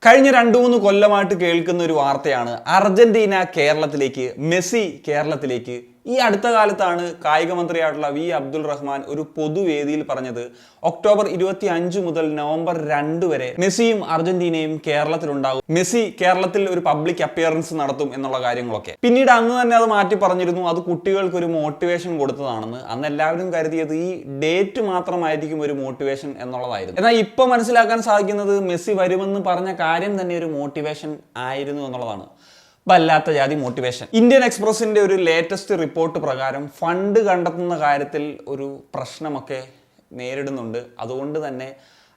കഴിഞ്ഞ 2-3 കൊല്ലമായിട്ട് കേൾക്കുന്ന ഒരു വാർത്തയാണ് അർജന്റീന കേരളത്തിലേക്ക്, മെസ്സി കേരളത്തിലേക്ക്. ഈ അടുത്ത കാലത്താണ് കായിക മന്ത്രിയായിട്ടുള്ള വി അബ്ദുൾ റഹ്മാൻ ഒരു പൊതുവേദിയിൽ പറഞ്ഞത് ഒക്ടോബർ 25 മുതൽ നവംബർ 2 വരെ മെസ്സിയും അർജന്റീനയും കേരളത്തിലുണ്ടാകും, മെസ്സി കേരളത്തിൽ ഒരു പബ്ലിക് അപ്പിയറൻസ് നടത്തും എന്നുള്ള കാര്യങ്ങളൊക്കെ. പിന്നീട് അന്ന് തന്നെ അത് മാറ്റി പറഞ്ഞിരുന്നു, അത് കുട്ടികൾക്ക് ഒരു മോട്ടിവേഷൻ കൊടുത്തതാണെന്ന്. അന്ന് എല്ലാവരും കരുതിയത് ഈ ഡേറ്റ് മാത്രമായിരിക്കും ഒരു മോട്ടിവേഷൻ എന്നുള്ളതായിരുന്നു. എന്നാൽ ഇപ്പൊ മനസ്സിലാക്കാൻ സാധിക്കുന്നത് മെസ്സി വരുമെന്ന് പറഞ്ഞ കാര്യം തന്നെ ഒരു മോട്ടിവേഷൻ ആയിരുന്നു എന്നുള്ളതാണ്. വല്ലാത്ത ജാതി മോട്ടിവേഷൻ. ഇന്ത്യൻ എക്സ്പ്രസിന്റെ ഒരു ലേറ്റസ്റ്റ് റിപ്പോർട്ട് പ്രകാരം ഫണ്ട് കണ്ടെത്തുന്ന കാര്യത്തിൽ ഒരു പ്രശ്നമൊക്കെ നേരിടുന്നുണ്ട്. അതുകൊണ്ട് തന്നെ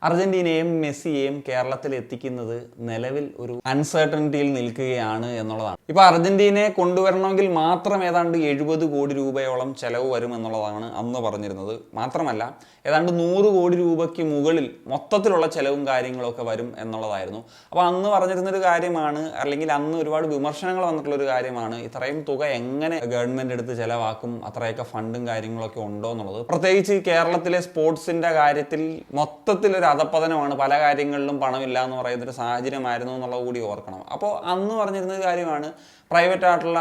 അർജന്റീനയും മെസ്സിയെയും കേരളത്തിൽ എത്തിക്കുന്നത് നിലവിൽ ഒരു അൺസർട്ടനിറ്റിയിൽ നിൽക്കുകയാണ് എന്നുള്ളതാണ്. ഇപ്പൊ അർജന്റീനയെ കൊണ്ടുവരണമെങ്കിൽ മാത്രം ഏതാണ്ട് 70 കോടി രൂപയോളം ചെലവ് വരും എന്നുള്ളതാണ് അന്ന് പറഞ്ഞിരുന്നത്. മാത്രമല്ല ഏതാണ്ട് 100 കോടി രൂപയ്ക്ക് മുകളിൽ മൊത്തത്തിലുള്ള ചെലവും കാര്യങ്ങളൊക്കെ വരും എന്നുള്ളതായിരുന്നു. അപ്പോൾ അന്ന് പറഞ്ഞിരുന്നൊരു കാര്യമാണ്, അല്ലെങ്കിൽ അന്ന് ഒരുപാട് വിമർശനങ്ങൾ വന്നിട്ടുള്ളൊരു കാര്യമാണ്, ഇത്രയും തുക എങ്ങനെ ഗവൺമെന്റ് എടുത്ത് ചെലവാക്കും, അത്രയൊക്കെ ഫണ്ടും കാര്യങ്ങളൊക്കെ ഉണ്ടോ എന്നുള്ളത്. പ്രത്യേകിച്ച് കേരളത്തിലെ സ്പോർട്സിന്റെ കാര്യത്തിൽ മൊത്തത്തിലൊരു അധപ്പതനമാണ്, പല കാര്യങ്ങളിലും പണമില്ല എന്ന് പറയുന്നൊരു സാഹചര്യമായിരുന്നു എന്നുള്ളത് കൂടി ഓർക്കണം. അപ്പോൾ അന്ന് പറഞ്ഞിരുന്ന കാര്യമാണ്, പ്രൈവറ്റ് ആയിട്ടുള്ള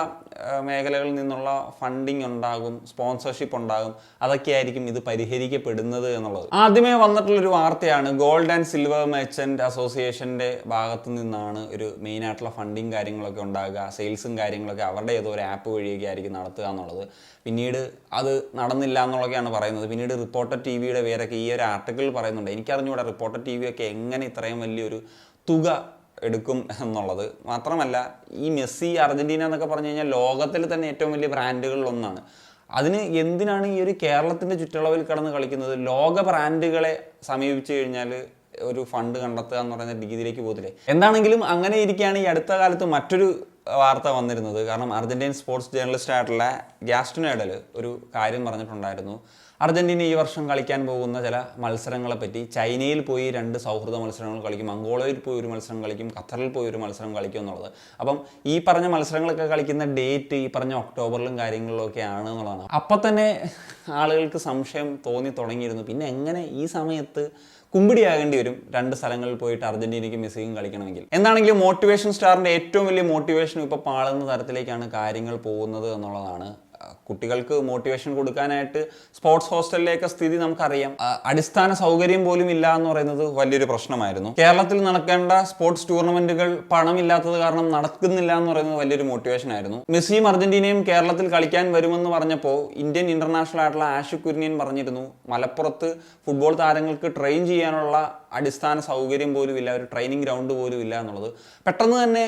മേഖലകളിൽ നിന്നുള്ള ഫണ്ടിങ് ഉണ്ടാകും, സ്പോൺസർഷിപ്പ് ഉണ്ടാകും, അതൊക്കെയായിരിക്കും ഇത് പരിഹരിക്കപ്പെടുന്നത് എന്നുള്ളത്. ആദ്യമേ വന്നിട്ടുള്ളൊരു വാർത്തയാണ് ഗോൾഡ് ആൻഡ് സിൽവർ മെർച്ചന്റ് അസോസിയേഷന്റെ ഭാഗത്തു നിന്നാണ് ഒരു മെയിൻ ആയിട്ടുള്ള ഫണ്ടിങ് കാര്യങ്ങളൊക്കെ ഉണ്ടാകുക, സെയിൽസും കാര്യങ്ങളൊക്കെ അവരുടെ ഏതോ ഒരു ആപ്പ് വഴിയൊക്കെ ആയിരിക്കും നടത്തുക എന്നുള്ളത്. പിന്നീട് അത് നടന്നില്ല എന്നുള്ളതൊക്കെയാണ് പറയുന്നത്. പിന്നീട് റിപ്പോർട്ടർ ടി വിയുടെ പേരൊക്കെ ഈ ഒരു ആർട്ടിക്കിൾ പറയുന്നുണ്ട്. എനിക്കറിഞ്ഞൂടെ റിപ്പോർട്ടർ ടി വി ഒക്കെ എങ്ങനെ ഇത്രയും വലിയൊരു തുക എടുക്കും എന്നുള്ളത്. മാത്രമല്ല ഈ മെസ്സി, അർജന്റീന എന്നൊക്കെ പറഞ്ഞു കഴിഞ്ഞാൽ ലോകത്തിൽ തന്നെ ഏറ്റവും വലിയ ബ്രാൻഡുകളിൽ ഒന്നാണ്. അതിന് എന്തിനാണ് ഈ ഒരു കേരളത്തിൻ്റെ ചുറ്റളവിൽ കിടന്ന് കളിക്കുന്നത്? ലോക ബ്രാൻഡുകളെ സമീപിച്ചു കഴിഞ്ഞാൽ ഒരു ഫണ്ട് കണ്ടെത്തുക എന്ന് പറയുന്ന രീതിയിലേക്ക് പോകത്തില്ലേ? എന്താണെങ്കിലും അങ്ങനെ ഇരിക്കുകയാണ് ഈ അടുത്ത കാലത്ത് മറ്റൊരു വാർത്ത വന്നിരുന്നത്. കാരണം അർജന്റീൻ സ്പോർട്സ് ജേർണലിസ്റ്റ് ആയിട്ടുള്ള ഗ്യാസ്റ്റിനേഡൽ ഒരു കാര്യം പറഞ്ഞിട്ടുണ്ടായിരുന്നു. അർജന്റീന ഈ വർഷം കളിക്കാൻ പോകുന്ന ചില മത്സരങ്ങളെ പറ്റി. ചൈനയിൽ പോയി 2 സൗഹൃദ മത്സരങ്ങൾ കളിക്കും, മംഗോളയിൽ പോയി ഒരു മത്സരം കളിക്കും, ഖത്തറിൽ പോയി ഒരു മത്സരം കളിക്കും എന്നുള്ളത്. അപ്പം ഈ പറഞ്ഞ മത്സരങ്ങളൊക്കെ കളിക്കുന്ന ഡേറ്റ് ഈ പറഞ്ഞ ഒക്ടോബറിലും കാര്യങ്ങളിലും ഒക്കെ ആണ് എന്നുള്ളതാണ്. അപ്പം തന്നെ ആളുകൾക്ക് സംശയം തോന്നി തുടങ്ങിയിരുന്നു, പിന്നെ എങ്ങനെ ഈ സമയത്ത് കുമ്പിടിയാകേണ്ടി വരും 2 സ്ഥലങ്ങളിൽ പോയിട്ട് അർജന്റീനയ്ക്കും മെസ്സിക്കും കളിക്കണമെങ്കിൽ. എന്താണെങ്കിലും മോട്ടിവേഷൻ സ്റ്റാറിന്റെ ഏറ്റവും വലിയ മോട്ടിവേഷൻ ഇപ്പോൾ പാളുന്ന തരത്തിലേക്കാണ് കാര്യങ്ങൾ പോകുന്നത് എന്നുള്ളതാണ്. കുട്ടികൾക്ക് മോട്ടിവേഷൻ കൊടുക്കാനായിട്ട് സ്പോർട്സ് ഹോസ്റ്റലിലേക്ക് സ്ഥിതി നമുക്കറിയാം. അടിസ്ഥാന സൗകര്യം പോലും ഇല്ല എന്ന് പറയുന്നത് വലിയൊരു പ്രശ്നമായിരുന്നു. കേരളത്തിൽ നടക്കേണ്ട സ്പോർട്സ് ടൂർണമെന്റുകൾ പണമില്ലാത്തത് കാരണം നടക്കുന്നില്ല എന്ന് പറയുന്നത് വലിയൊരു മോട്ടിവേഷൻ ആയിരുന്നു. മെസ്സിയും അർജന്റീനയും കേരളത്തിൽ കളിക്കാൻ വരുമെന്ന് പറഞ്ഞപ്പോൾ ഇന്ത്യൻ ഇന്റർനാഷണൽ ആയിട്ടുള്ള ആഷിഖ് കുര്യൻ പറഞ്ഞിരുന്നു, മലപ്പുറത്ത് ഫുട്ബോൾ താരങ്ങൾക്ക് ട്രെയിൻ ചെയ്യാനുള്ള അടിസ്ഥാന സൗകര്യം പോലും ഇല്ല, ഒരു ട്രെയിനിങ് ഗ്രൗണ്ട് പോലും ഇല്ല എന്നുള്ളത്. പെട്ടെന്ന് തന്നെ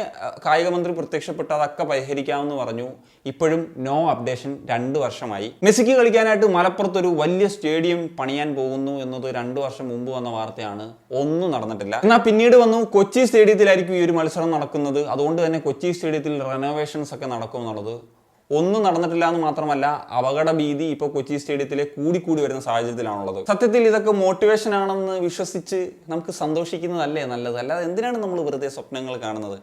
കായിക മന്ത്രി പ്രത്യക്ഷപ്പെട്ട് അതൊക്കെ പരിഹരിക്കാമെന്ന് പറഞ്ഞു. ഇപ്പോഴും നോ അപ്ഡേഷൻ. 2 വർഷമായി. മെസ്സിക്ക് കളിക്കാനായിട്ട് മലപ്പുറത്ത് ഒരു വലിയ സ്റ്റേഡിയം പണിയാൻ പോകുന്നു എന്നത് 2 വർഷം മുമ്പ് വന്ന വാർത്തയാണ്. ഒന്നും നടന്നിട്ടില്ല. എന്നാൽ പിന്നീട് വന്നു കൊച്ചി സ്റ്റേഡിയത്തിലായിരിക്കും ഈ ഒരു മത്സരം നടക്കുന്നത്, അതുകൊണ്ട് തന്നെ കൊച്ചി സ്റ്റേഡിയത്തിൽ റെനോവേഷൻസ് ഒക്കെ നടക്കും എന്നുള്ളത്. ഒന്നും നടന്നിട്ടില്ല എന്ന് മാത്രമല്ല, അപകട ഭീതി ഇപ്പോൾ കൊച്ചി സ്റ്റേഡിയത്തിലെ കൂടി വരുന്ന സാഹചര്യത്തിലാണുള്ളത്. സത്യത്തിൽ ഇതൊക്കെ മോട്ടിവേഷൻ ആണെന്ന് വിശ്വസിച്ച് നമുക്ക് സന്തോഷിക്കുന്നതല്ലേ നല്ലത്. അല്ലാതെ എന്തിനാണ് നമ്മൾ വെറുതെ സ്വപ്നങ്ങൾ കാണുന്നത്?